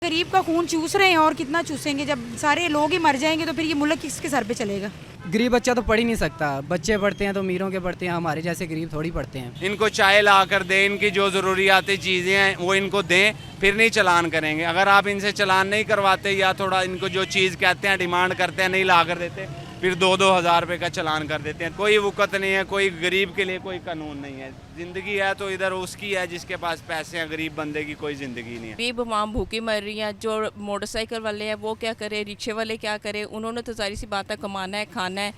गरीब का खून चूस रहे हैं और कितना चूसेंगे। जब सारे लोग ही मर जाएंगे तो फिर ये मुल्क किसके सर पे चलेगा। गरीब बच्चा तो पढ़ ही नहीं सकता। बच्चे पढ़ते हैं तो अमीरों के पढ़ते हैं, हमारे जैसे गरीब थोड़ी पढ़ते हैं। इनको चाय ला कर दें, इनकी जो ज़रूरियाती चीज़ें हैं वो इनको दें, फिर नहीं चलान करेंगे। अगर आप इनसे चलान नहीं करवाते या थोड़ा इनको जो चीज़ कहते हैं डिमांड करते हैं नहीं ला कर देते, फिर 2-2 हज़ार रुपये का चलान कर देते हैं। कोई वक़्त नहीं है, कोई गरीब के लिए कोई कानून नहीं है। ज़िंदगी है तो इधर उसकी है जिसके पास पैसे हैं, गरीब बंदे की कोई ज़िंदगी नहीं है। गरीब माम भूखी मर रही हैं। जो मोटरसाइकिल वाले हैं वो क्या करें, रिक्शे वाले क्या करें, उन्होंने तो सारी सी बात है, कमाना है, खाना है।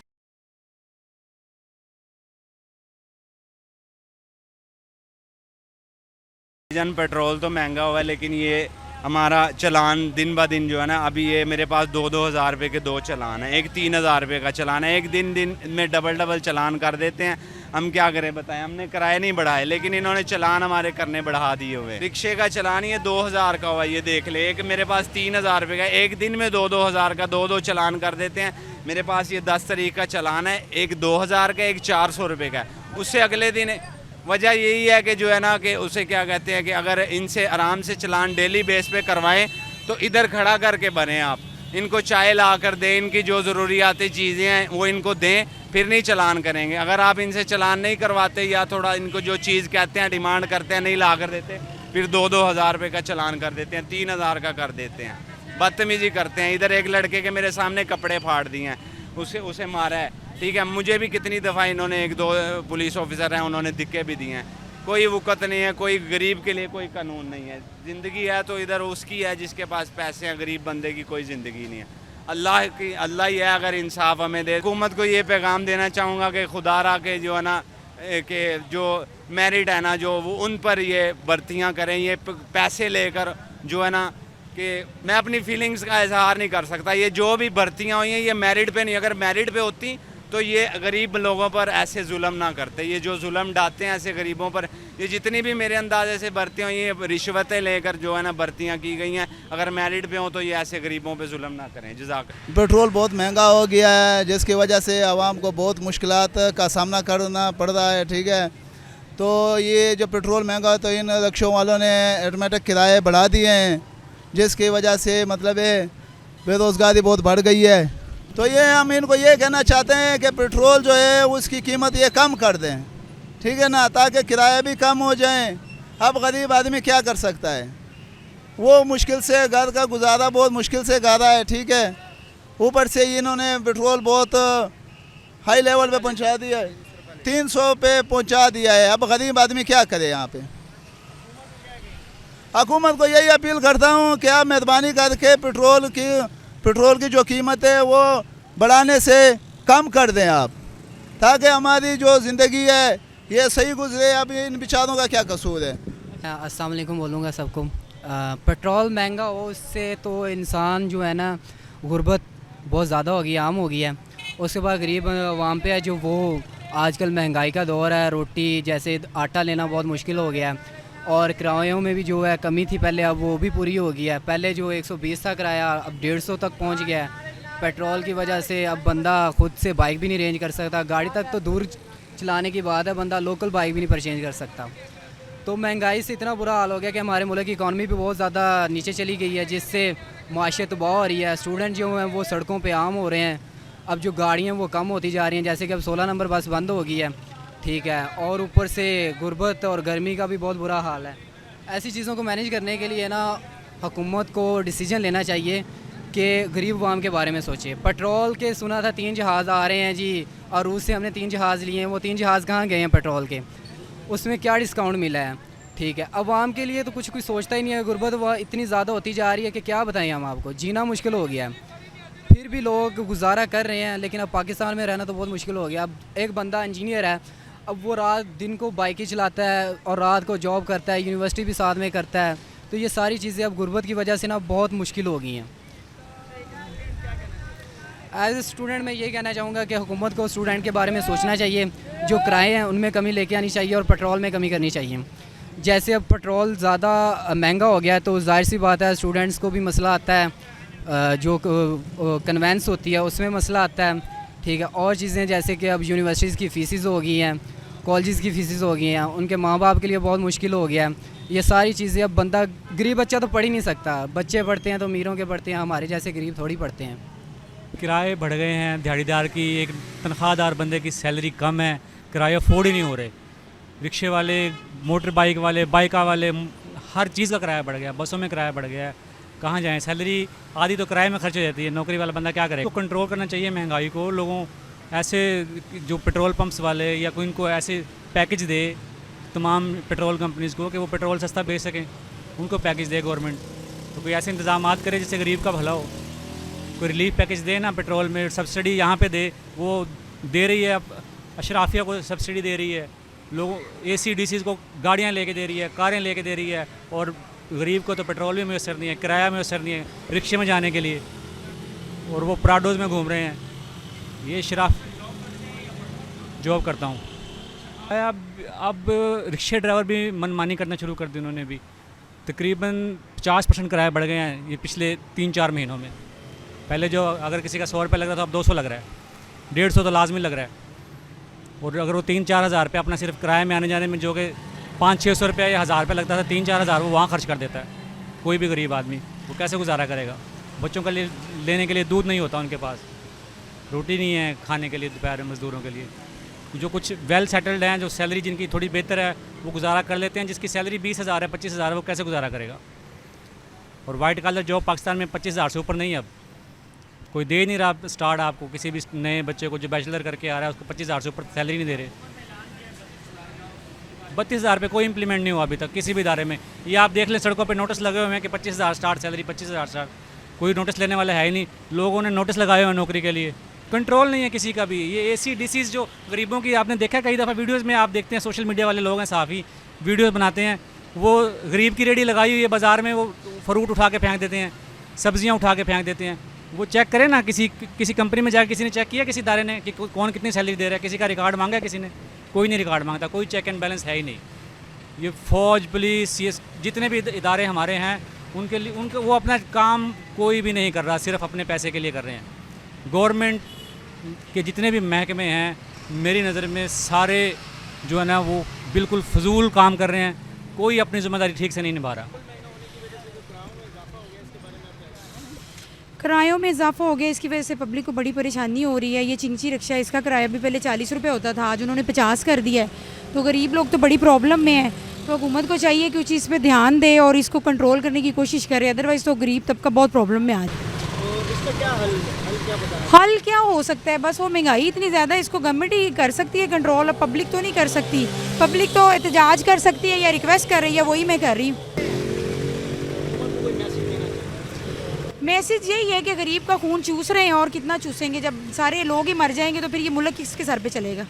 डीजल पेट्रोल तो महंगा हुआ है, लेकिन ये हमारा चलान दिन ब दिन जो है ना, अभी ये मेरे पास 2-2 हज़ार रुपये के 2 चलान हैं। एक 3,000 रुपये का चलान है। एक दिन में डबल चलान कर देते हैं। हम क्या करें बताएं, हमने किराए नहीं बढ़ाए लेकिन इन्होंने चलान हमारे करने बढ़ा दिए हुए। रिक्शे का चलान ये 2,000 का हुआ, ये देख ले। एक मेरे पास 3,000 रुपये का, एक दिन में 2-2 हज़ार का 2 चलान कर देते हैं। मेरे पास ये 10 तारीख का चलान है, एक 2,000 का, एक 400 रुपये का। उससे अगले दिन वजह यही है कि जो है ना कि उसे क्या कहते हैं कि अगर इनसे आराम से चलान डेली बेस पे करवाएं तो इधर खड़ा करके बने आप। इनको चाय ला कर दें, इनकी जो ज़रूरियाती चीज़ें हैं वो इनको दें, फिर नहीं चलान करेंगे। अगर आप इनसे चलान नहीं करवाते या थोड़ा इनको जो चीज़ कहते हैं डिमांड करते हैं नहीं ला कर देते, फिर 2-2 हज़ार रुपये का चलान कर देते हैं, 3,000 का कर देते हैं। बदतमीज़ी करते हैं। इधर एक लड़के के मेरे सामने कपड़े फाड़ दिए हैं, उसे मारा है। ठीक है, मुझे भी कितनी दफ़ा इन्होंने 1-2 पुलिस ऑफिसर हैं उन्होंने धिक्के भी दिए हैं। कोई वक़्त नहीं है, कोई गरीब के लिए कोई कानून नहीं है। ज़िंदगी है तो इधर उसकी है जिसके पास पैसे हैं, गरीब बंदे की कोई ज़िंदगी नहीं है। अल्लाह ही है अगर इंसाफ हमें दे। हुकूमत को ये पैगाम देना चाहूँगा कि खुदारा के जो है ना कि जो मेरिट है ना, जो वो उन पर ये भर्तियाँ करें। ये पैसे लेकर जो है ना कि मैं अपनी फीलिंग्स का इजहार नहीं कर सकता। ये जो भी भर्तियाँ हुई हैं ये मेरिट पे नहीं, अगर मेरिट पे होती तो ये गरीब लोगों पर ऐसे जुल्म ना करते। ये जो जुल्म डालते हैं ऐसे गरीबों पर, ये जितनी भी मेरे अंदाजे से भर्तियाँ हुई हैं रिश्वतें लेकर जो है ना भर्तियाँ की गई हैं, अगर मेरिट पे हो तो ये ऐसे गरीबों पे जुल्म ना करें। जज़ाक। पेट्रोल बहुत महंगा हो गया है जिसकी वजह से आवाम को बहुत मुश्किलात का सामना करना पड़ रहा है। ठीक है, तो ये जो पेट्रोल महंगा तो इन रिक्शों वालों ने ऑटोमेटिक किराए बढ़ा दिए हैं, जिसकी वजह से मतलब है बेरोज़गारी बहुत बढ़ गई है। तो ये हम इनको ये कहना चाहते हैं कि पेट्रोल जो है उसकी कीमत ये कम कर दें, ठीक है ना, ताकि किराए भी कम हो जाएं। अब गरीब आदमी क्या कर सकता है, वो मुश्किल से घर का गुजारा बहुत मुश्किल से कर रहा है। ठीक है, ऊपर से इन्होंने पेट्रोल बहुत हाई लेवल पे पहुंचा दिया है, 300 पे पहुंचा दिया है। अब गरीब आदमी क्या करे। यहाँ पे हुकूमत को यही अपील करता हूँ कि आप मेहरबानी करके पेट्रोल की जो कीमत है वो बढ़ाने से कम कर दें आप, ताकि हमारी जो ज़िंदगी है ये सही गुजरे। अब इन बेचारों का क्या कसूर है। अस्सलाम वालेकुम बोलूँगा सबको। पेट्रोल महंगा हो उससे तो इंसान जो है ना गुर्बत बहुत ज़्यादा हो गई, आम हो गई है। उसके बाद गरीब आवाम पे है जो वो आजकल महंगाई का दौर है, रोटी जैसे आटा लेना बहुत मुश्किल हो गया है। और किरायों में भी जो है कमी थी पहले, अब वो भी पूरी हो गई है। पहले जो 120 था किराया अब 150 तक पहुंच गया है। पेट्रोल की वजह से अब बंदा खुद से बाइक भी नहीं रेंज कर सकता, गाड़ी तक तो दूर चलाने की बात है, बंदा लोकल बाइक भी नहीं परचेंज कर सकता। तो महंगाई से इतना बुरा हाल हो गया कि हमारे मुल्क की इकॉनमी भी बहुत ज़्यादा नीचे चली गई है, जिससे माशे तबाह हो रही है। स्टूडेंट जो हैं वो सड़कों पर आम हो रहे हैं। अब जो गाड़ियाँ वो कम होती जा रही हैं, जैसे कि अब 16 नंबर बस बंद हो गई है। ठीक है, और ऊपर से गुर्बत और गर्मी का भी बहुत बुरा हाल है। ऐसी चीज़ों को मैनेज करने के लिए ना हुकूमत को डिसीजन लेना चाहिए कि गरीब अवाम के बारे में सोचे। पेट्रोल के सुना था 3 जहाज़ आ रहे हैं जी, और रूस से हमने 3 जहाज़ लिए हैं। वो 3 जहाज़ कहाँ गए हैं पेट्रोल के, उसमें क्या डिस्काउंट मिला है। ठीक है, अवाम के लिए तो कुछ सोचता ही नहीं है। गुर्बत वह इतनी ज़्यादा होती जा रही है कि क्या बताएं हम आपको, जीना मुश्किल हो गया है। फिर भी लोग गुजारा कर रहे हैं, लेकिन अब पाकिस्तान में रहना तो बहुत मुश्किल हो गया। अब एक बंदा इंजीनियर है, अब वो रात दिन को बाइकें चलाता है और रात को जॉब करता है, यूनिवर्सिटी भी साथ में करता है। तो ये सारी चीज़ें अब गुर्बत की वजह से ना बहुत मुश्किल हो गई हैं। एज ए स्टूडेंट मैं ये कहना चाहूँगा कि हुकूमत को स्टूडेंट के बारे में सोचना चाहिए। जो किराए हैं उनमें कमी लेके आनी चाहिए और पेट्रोल में कमी करनी चाहिए। जैसे अब पेट्रोल ज़्यादा महंगा हो गया है तो जाहिर सी बात है स्टूडेंट्स को भी मसला आता है, जो कन्वेंस होती है उसमें मसला आता है। ठीक है, और चीज़ें जैसे कि अब यूनिवर्सिटीज़ की फ़ीसिस हो गई हैं, कॉलेज़ की फ़ीसिस हो गई हैं, उनके माँ बाप के लिए बहुत मुश्किल हो गया है। ये सारी चीज़ें अब बंदा गरीब बच्चा तो पढ़ ही नहीं सकता। बच्चे पढ़ते हैं तो अमीरों के पढ़ते हैं, हमारे जैसे गरीब थोड़ी पढ़ते हैं। किराए बढ़ गए हैं, दिहाड़ीदार की एक तनख्वाहदार बंदे की सैलरी कम है, किराए अफोर्ड ही नहीं हो रहे। रिक्शे वाले, मोटर बाइक वाले, बाइका वाले, हर चीज़ का किराया बढ़ गया, बसों में किराया बढ़ गया है। कहाँ जाएँ? सैलरी आधी तो किराए में खर्च हो जाती है, नौकरी वाला बंदा क्या करे? तो कंट्रोल करना चाहिए महंगाई को। लोगों ऐसे जो पेट्रोल पंप्स वाले या कोई इनको ऐसे पैकेज दे तमाम पेट्रोल कंपनीज़ को कि वो पेट्रोल सस्ता बेच सकें, उनको पैकेज दे गवर्नमेंट। तो कोई ऐसे इंतजाम करे जिससे गरीब का भला हो। कोई रिलीफ पैकेज दे ना, पेट्रोल में सब्सिडी यहाँ पे दे, वो दे रही है। अब अशराफिया को सब्सिडी दे रही है, लोगों AC/DC को गाड़ियाँ लेके दे रही है, कारें लेके दे रही है, और गरीब को तो पेट्रोल भी मैसर नहीं है, किराया मैसर नहीं है रिक्शे में जाने के लिए, और वो प्राडोज में घूम रहे हैं। ये शराफ जॉब करता हूँ। अब रिक्शे ड्राइवर भी मनमानी करना शुरू कर दी उन्होंने भी। तकरीबन 50% किराया बढ़ गए हैं ये पिछले 3-4 महीनों में। पहले जो अगर किसी का 100 रुपये लग रहा था, अब 200 लग रहा है, 150 तो लाजमी लग रहा है। और अगर वो 3-4 हज़ार रुपये अपना सिर्फ किराए में आने जाने में जो कि 500-600 रुपये या 1000 रुपये लगता था, 3-4 हज़ार वो वहाँ खर्च कर देता है। कोई भी गरीब आदमी वो कैसे गुजारा करेगा? बच्चों का लेने के लिए दूध नहीं होता उनके पास, रोटी नहीं है खाने के लिए दोपहर में मज़दूरों के लिए। जो कुछ वेल सेटल्ड हैं, जो सैलरी जिनकी थोड़ी बेहतर है, वो गुजारा कर लेते हैं। जिसकी सैलरी 20,000 है, 25,000 है, वो कैसे गुजारा करेगा? और वाइट कॉलर जॉब पाकिस्तान में 25,000 से ऊपर नहीं है। अब कोई दे नहीं रहा स्टार्ट आपको, किसी भी नए बच्चे को जो बैचलर करके आ रहा है उसको 25,000 से ऊपर सैलरी नहीं दे रहे। 32,000 पे कोई इंप्लीमेंट नहीं हुआ अभी तक किसी भी इदारे में। ये आप देख लें, सड़कों पे नोटिस लगे हुए हैं कि 25,000 स्टार्ट सैलरी, 25,000 स्टार्ट। कोई नोटिस लेने वाला है ही नहीं। लोगों ने नोटिस लगाए हुए हैं नौकरी के लिए, कंट्रोल नहीं है किसी का भी। ये AC/DC जो गरीबों की, आपने देखा कई दफ़ा वीडियोज़ में, आप देखते हैं सोशल मीडिया वाले लोग हैं साफ़ी वीडियोज़ बनाते हैं, वो गरीब की रेडी लगाई हुई है बाज़ार में, वो फ्रूट उठा के फेंक देते हैं, सब्जियाँ उठा के फेंक देते हैं। वो चेक करें ना, किसी कंपनी में जाकर किसी ने चेक किया, किसी इदारे ने, कि कौन कितनी सैलरी दे रहा है? किसी का रिकॉर्ड मांगा है किसी ने? कोई नहीं रिकॉर्ड मांगता, कोई चेक एंड बैलेंस है ही नहीं। ये फ़ौज, पुलिस, ये जितने भी इदारे हमारे हैं, उनके वो अपना काम कोई भी नहीं कर रहा, सिर्फ अपने पैसे के लिए कर रहे हैं। गवर्नमेंट के जितने भी महकमे हैं, मेरी नज़र में सारे जो है ना वो बिल्कुल फजूल काम कर रहे हैं, कोई अपनी ज़िम्मेदारी ठीक से नहीं निभा रहा। किरायों में इजाफा हो गया, इसकी वजह से पब्लिक को बड़ी परेशानी हो रही है। ये चिंची रिक्शा, इसका किराया भी पहले 40 रुपये होता था, आज उन्होंने 50 कर दिया है। तो गरीब लोग तो बड़ी प्रॉब्लम में है। तो हुकूमत को चाहिए कि उस चीज़ पे ध्यान दे और इसको कंट्रोल करने की कोशिश करे, अदरवाइज़ तो गरीब तबका बहुत प्रॉब्लम में आ जाए। हल क्या हो सकता है? बस वो महंगाई इतनी ज़्यादा है, इसको गवर्नमेंट ही कर सकती है कंट्रोल, अब पब्लिक तो नहीं कर सकती। पब्लिक तो एहतजाज कर सकती है या रिक्वेस्ट कर रही है, वही मैं कर रही हूँ। मैसेज यही है कि गरीब का खून चूस रहे हैं, और कितना चूसेंगे? जब सारे लोग ही मर जाएंगे तो फिर ये मुल्क किसके सर पे चलेगा?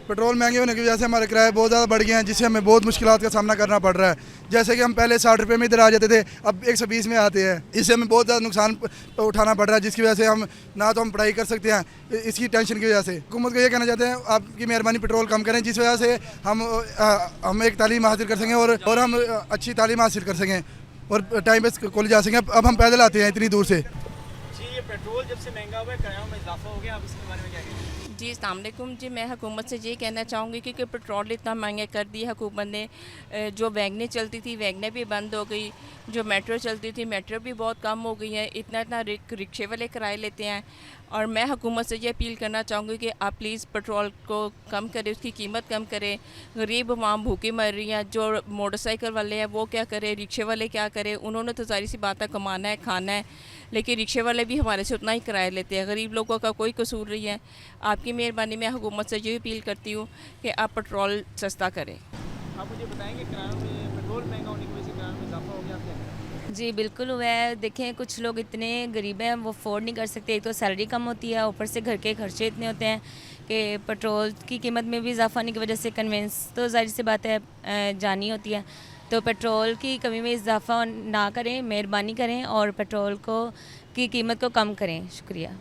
पेट्रोल महंगे होने की वजह से हमारे किराए बहुत ज़्यादा बढ़ गए हैं, जिससे हमें बहुत मुश्किलात का सामना करना पड़ रहा है। जैसे कि हम पहले 60 रुपये में इधर आ जाते थे, अब 120 में आते हैं। इससे हमें बहुत ज़्यादा नुकसान उठाना पड़ रहा है, जिसकी वजह से हम ना तो हम पढ़ाई कर सकते हैं इसकी टेंशन की वजह से। हुकूमत को ये कहना चाहते हैं, आपकी मेहरबानी पेट्रोल कम करें, जिस वजह से हम एक तालीम हासिल कर सकें और हम अच्छी तालीम हासिल कर सकें और टाइम पे कॉलेज जा सकें। अब हम पैदल आते हैं इतनी दूर से। जी, ये पेट्रोल जब से महंगा हुआ है, किरायों में इजाफा हो गया, आप इसके बारे में क्या कहेंगे? जी, अस्सलाम वालेकुम। जी, मैं हुकूमत से ये कहना चाहूँगी क्योंकि पेट्रोल इतना महंगा कर दिया हुकूमत ने। जो वैगनें चलती थी, वैगनें भी बंद हो गई। जो मेट्रो चलती थी, मेट्रो भी बहुत कम हो गई है। इतना रिक्शे वाले किराए लेते हैं। और मैं हुकूमत से ये अपील करना चाहूँगी कि आप प्लीज़ पेट्रोल को कम करें, उसकी कीमत कम करें। गरीब अवाम भूखी मर रही हैं। जो मोटरसाइकिल वाले हैं वो क्या करें, रिक्शे वाले क्या करें? उन्होंने तो सारी सी बात है, कमाना है, खाना है, लेकिन रिक्शे वाले भी हमारे से उतना ही किराया लेते हैं। गरीब लोगों का कोई कसूर नहीं है। आपकी मेहरबानी, मैं हुकूमत से ये अपील करती हूँ कि आप पेट्रोल सस्ता करें। आप मुझे बताएंगे, किरायों में पेट्रोल महंगा होने की वजह से किरायों में इजाफा हो गया, आप क्या कहेंगे? जी बिल्कुल हुआ है। देखें, कुछ लोग इतने गरीब हैं वो अफोर्ड नहीं कर सकते। एक तो सैलरी कम होती है, ऊपर से घर के खर्चे इतने होते हैं कि पेट्रोल की कीमत में भी इजाफा होने की वजह से कन्वेंस तो जाहिर सी बात है जानी होती है। तो पेट्रोल की कमी में इजाफा ना करें, मेहरबानी करें और पेट्रोल की कीमत को कम करें। शुक्रिया।